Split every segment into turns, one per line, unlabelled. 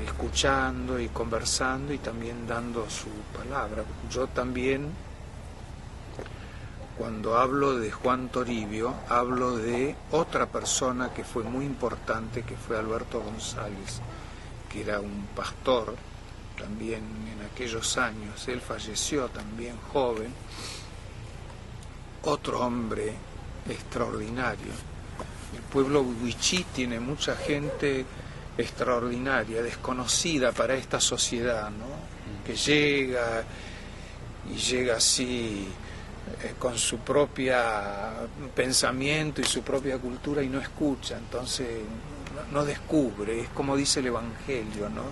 escuchando y conversando y también dando su palabra. Yo también, cuando hablo de Juan Toribio, hablo de otra persona que fue muy importante, que fue Alberto González, que era un pastor también en aquellos años. Él falleció también joven, otro hombre extraordinario. El pueblo huichí tiene mucha gente extraordinaria, desconocida para esta sociedad, ¿no? Que llega así con su propia pensamiento y su propia cultura y no escucha, entonces no descubre. Es como dice el Evangelio, ¿no?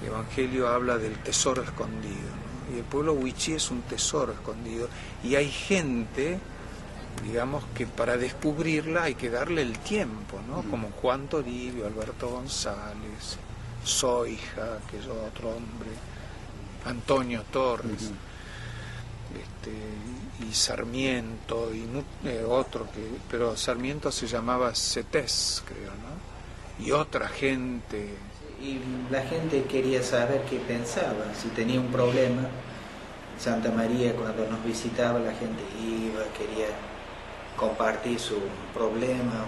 El Evangelio habla del tesoro escondido, ¿no? Y el pueblo huichí es un tesoro escondido, y hay gente, digamos, que para descubrirla hay que darle el tiempo, ¿no? Como Juan Toribio, Alberto González, Soija, que es otro hombre, Antonio Torres, y Sarmiento, y otro pero Sarmiento se llamaba Cetés, creo, ¿no? Y otra gente.
Y la gente quería saber qué pensaba, si tenía un problema. Santa María, cuando nos visitaba, la gente iba, quería compartir su problema,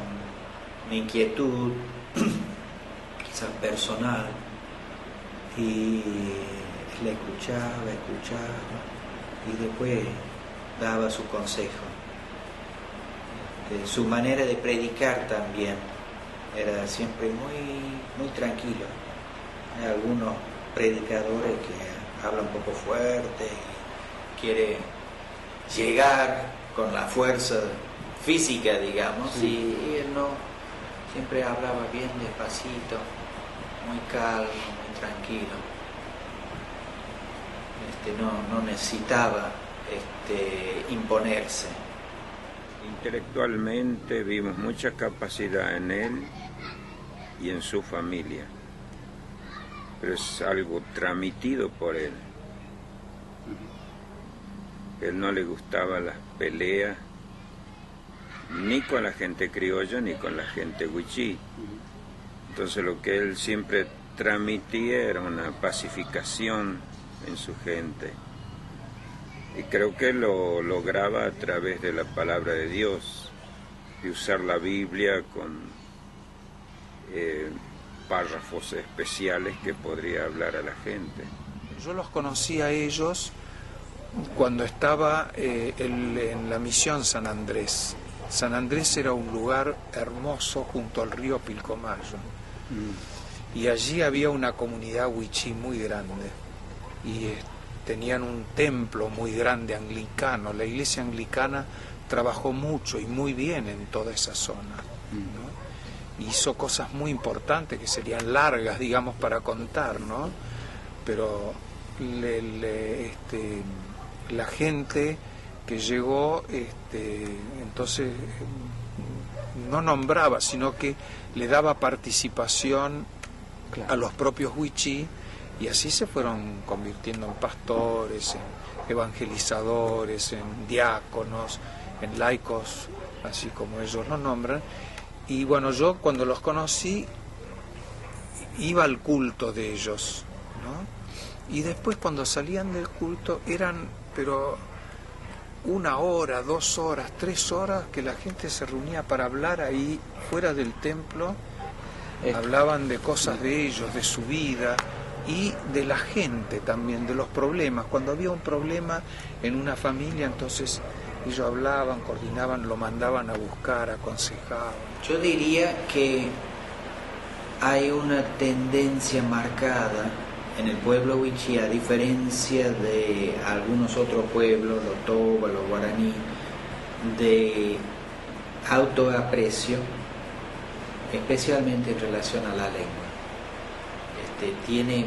una inquietud, quizás personal, y le escuchaba, y después daba su consejo. Su manera de predicar también era siempre muy tranquilo. Hay algunos predicadores que hablan un poco fuerte y quiere llegar con la fuerza física, digamos, y él no, siempre hablaba bien despacito, muy calmo, muy tranquilo. No necesitaba imponerse.
Intelectualmente vimos mucha capacidad en él y en su familia, pero es algo transmitido por él. Él no le gustaba las peleas, ni con la gente criolla ni con la gente huichí. Entonces lo que él siempre transmitía era una pacificación en su gente. Y creo que lo lograba a través de la palabra de Dios, de usar la Biblia con párrafos especiales que podría hablar a la gente.
Yo los conocí a ellos cuando estaba en la misión San Andrés. San Andrés era un lugar hermoso junto al río Pilcomayo. Y allí había una comunidad huichí muy grande. Y tenían un templo muy grande anglicano. La iglesia anglicana trabajó mucho y muy bien en toda esa zona, ¿no? Hizo cosas muy importantes que serían largas, digamos, para contar, ¿no? Pero la gente que llegó, entonces no nombraba, sino que le daba participación a los propios huichí, y así se fueron convirtiendo en pastores, en evangelizadores, en diáconos, en laicos, así como ellos los nombran. Y bueno, yo cuando los conocí iba al culto de ellos, ¿no? Y después cuando salían del culto eran, pero 1 hora, 2 horas, 3 horas que la gente se reunía para hablar ahí fuera del templo. Hablaban de cosas de ellos, de su vida y de la gente también, de los problemas. Cuando había un problema en una familia, entonces ellos hablaban, coordinaban, lo mandaban a buscar, aconsejaban.
Yo diría que hay una tendencia marcada en el pueblo huichí, a diferencia de algunos otros pueblos, los toba, los guaraní, de autoaprecio, especialmente en relación a la lengua. Tienen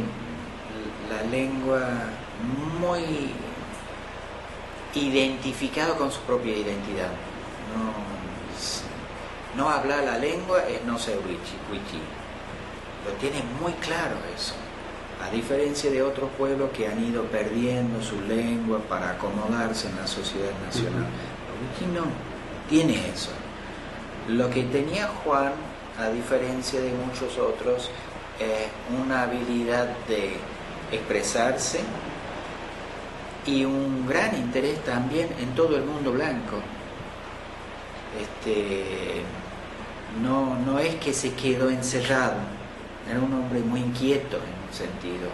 la lengua muy identificado con su propia identidad. No hablar la lengua es no ser huichí. Lo tienen muy claro eso. A diferencia de otros pueblos que han ido perdiendo su lengua para acomodarse en la sociedad nacional. Los huichí no tiene eso. Lo que tenía Juan, a diferencia de muchos otros, una habilidad de expresarse y un gran interés también en todo el mundo blanco. No es que se quedó encerrado, era un hombre muy inquieto en un sentido.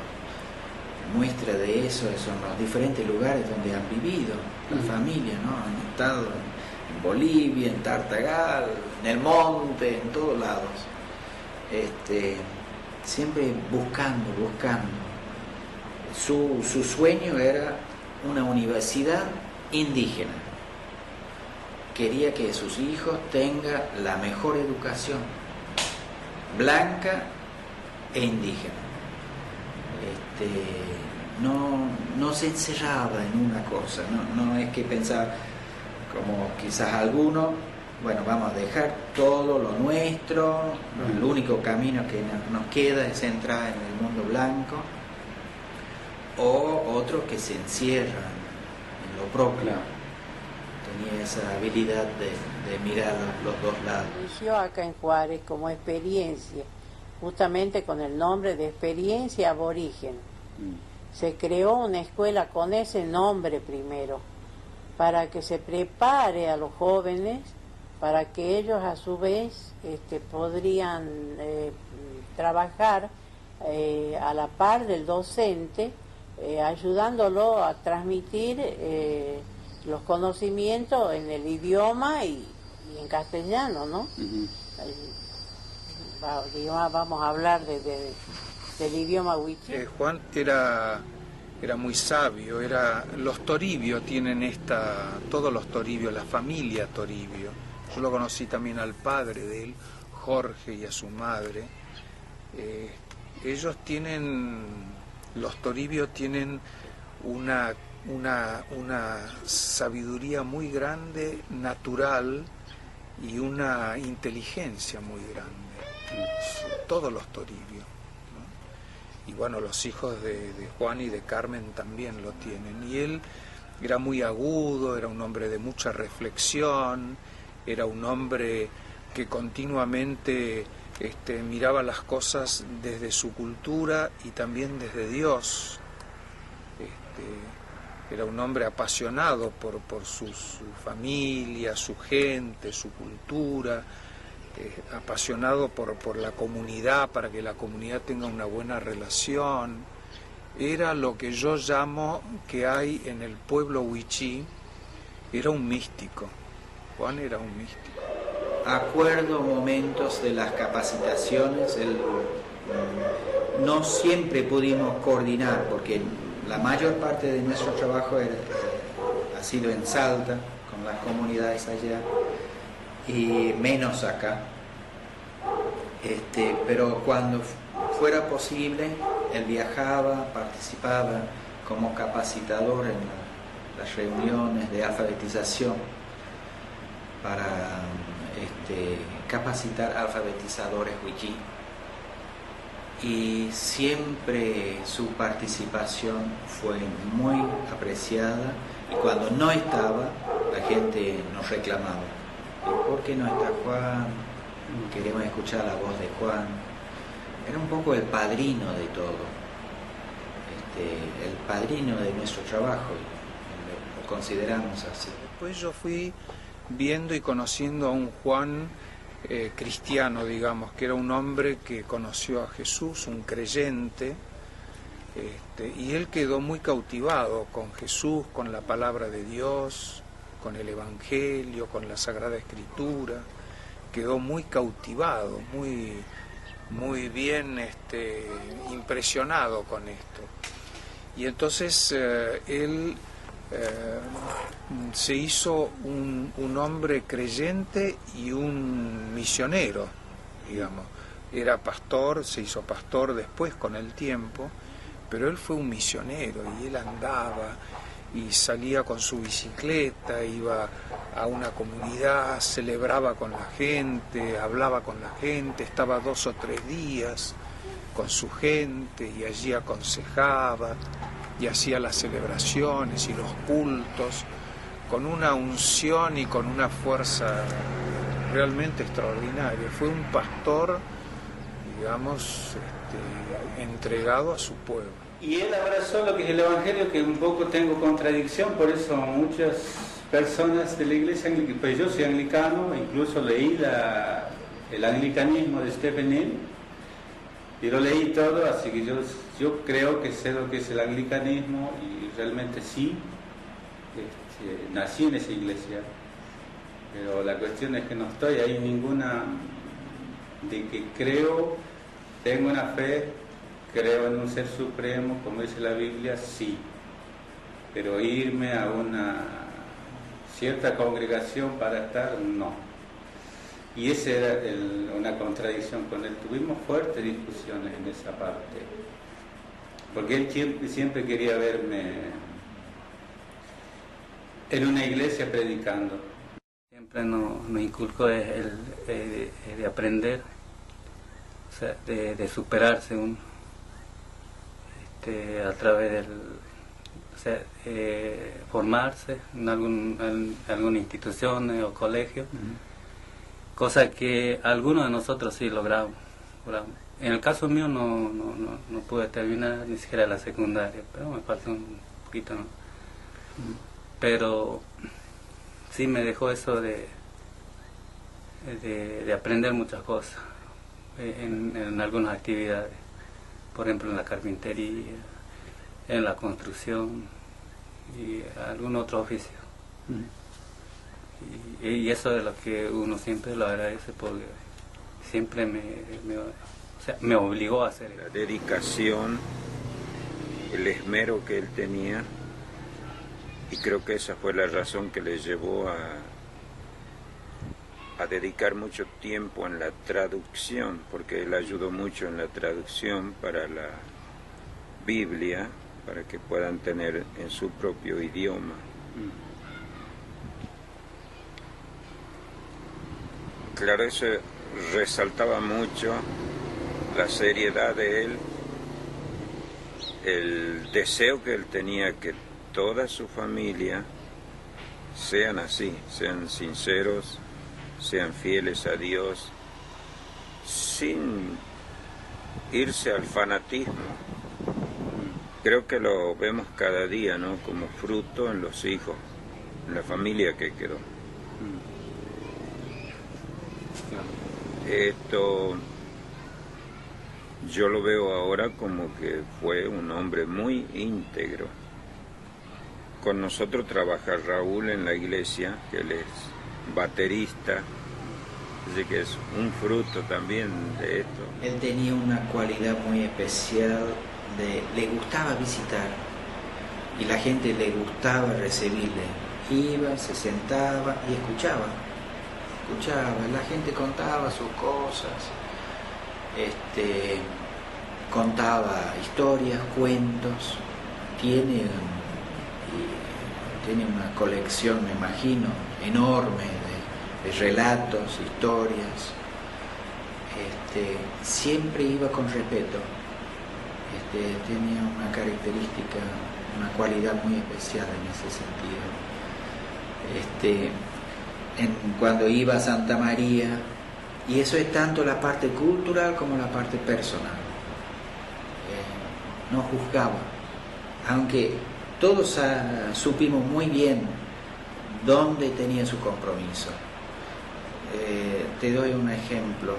Muestra de eso son los diferentes lugares donde han vivido la familia, ¿no? Han estado en Bolivia, en Tartagal, en el monte, en todos lados. Siempre buscando. Su sueño era una universidad indígena. Quería que sus hijos tengan la mejor educación, blanca e indígena. No se encerraba en una cosa, no es que pensaba como quizás algunos, bueno, vamos a dejar todo lo nuestro, el único camino que nos queda es entrar en el mundo blanco, o otros que se encierran en lo propio. Tenía esa habilidad de mirar los dos lados.
Inició acá en Juárez como experiencia, justamente con el nombre de Experiencia Aborigen. Se creó una escuela con ese nombre primero, para que se prepare a los jóvenes, para que ellos a su vez podrían trabajar a la par del docente, ayudándolo a transmitir los conocimientos en el idioma y en castellano, ¿no? Vamos a hablar del idioma wichí.
Juan era muy sabio, los Toribio tienen todos los Toribio, la familia Toribio. Yo lo conocí también al padre de él, Jorge, y a su madre. Los Toribio tienen una sabiduría muy grande, natural, y una inteligencia muy grande. Todos los Toribio, ¿no? Y bueno, los hijos de Juan y de Carmen también lo tienen. Y él era muy agudo, era un hombre de mucha reflexión, era un hombre que continuamente miraba las cosas desde su cultura y también desde Dios. Era un hombre apasionado por su familia, su gente, su cultura, apasionado por la comunidad, para que la comunidad tenga una buena relación. Era lo que yo llamo que hay en el pueblo wichí, era un místico. Juan era un místico.
Acuerdo momentos de las capacitaciones, no siempre pudimos coordinar, porque la mayor parte de nuestro trabajo ha sido en Salta, con las comunidades allá, y menos acá. Pero cuando fuera posible, él viajaba, participaba como capacitador en las reuniones de alfabetización para capacitar alfabetizadores wichí. Y siempre su participación fue muy apreciada, y cuando no estaba, la gente nos reclamaba: ¿por qué no está Juan? Queremos escuchar la voz de Juan. Era un poco el padrino de todo, el padrino de nuestro trabajo, y lo consideramos así.
Después yo fui viendo y conociendo a un Juan cristiano, digamos, que era un hombre que conoció a Jesús, un creyente, y él quedó muy cautivado con Jesús, con la palabra de Dios, con el Evangelio, con la Sagrada Escritura. Quedó muy cautivado, muy bien impresionado con esto. Y entonces él se hizo un hombre creyente y un misionero, digamos. Era pastor, se hizo pastor después con el tiempo, pero él fue un misionero, y él andaba y salía con su bicicleta, iba a una comunidad, celebraba con la gente, hablaba con la gente, estaba 2 o 3 días con su gente y allí aconsejaba y hacía las celebraciones y los cultos con una unción y con una fuerza realmente extraordinaria. Fue un pastor digamos, entregado a su pueblo.
Y él abrazó lo que es el Evangelio, que un poco tengo contradicción, por eso muchas personas de la iglesia, pues yo soy anglicano, incluso leí el anglicanismo de Stephen Hill, y lo leí todo, así que yo creo que sé lo que es el anglicanismo, y realmente sí, nací en esa iglesia, pero la cuestión es que no estoy ahí ninguna de que creo, tengo una fe, creo en un ser supremo, como dice la Biblia, sí, pero irme a una cierta congregación para estar, no. Y esa era una contradicción con él. Tuvimos fuertes discusiones en esa parte, porque él siempre quería verme en una iglesia predicando.
Siempre nos inculcó el de aprender, o sea, de superarse a través del, o sea, formarse en alguna institución o colegio, cosa que algunos de nosotros sí logramos. En el caso mío no pude terminar ni siquiera la secundaria, pero me falta un poquito, ¿no? Pero sí me dejó eso de aprender muchas cosas en algunas actividades, por ejemplo en la carpintería, en la construcción y algún otro oficio. Y eso es lo que uno siempre lo agradece, porque siempre me obligó a hacer.
La dedicación, el esmero que él tenía, y creo que esa fue la razón que le llevó a dedicar mucho tiempo en la traducción, porque él ayudó mucho en la traducción para la Biblia, para que puedan tener en su propio idioma. Claro, eso resaltaba mucho la seriedad de él, el deseo que él tenía que toda su familia sean así, sean sinceros, sean fieles a Dios, sin irse al fanatismo. Creo que lo vemos cada día, ¿no? Como fruto en los hijos, en la familia que quedó. Esto yo lo veo ahora como que fue un hombre muy íntegro. Con nosotros trabaja Raúl en la iglesia, que él es baterista, así que es un fruto también de esto.
Él tenía una cualidad muy especial, le gustaba visitar, y la gente le gustaba recibirle. Iba, se sentaba y escuchaba, la gente contaba sus cosas, contaba historias, cuentos, tiene una colección, me imagino, enorme de relatos, historias. Siempre iba con respeto. Tenía una característica, una cualidad muy especial en ese sentido. Cuando iba a Santa María, y eso es tanto la parte cultural como la parte personal. No juzgaba, aunque todos supimos muy bien dónde tenía su compromiso. Te doy un ejemplo.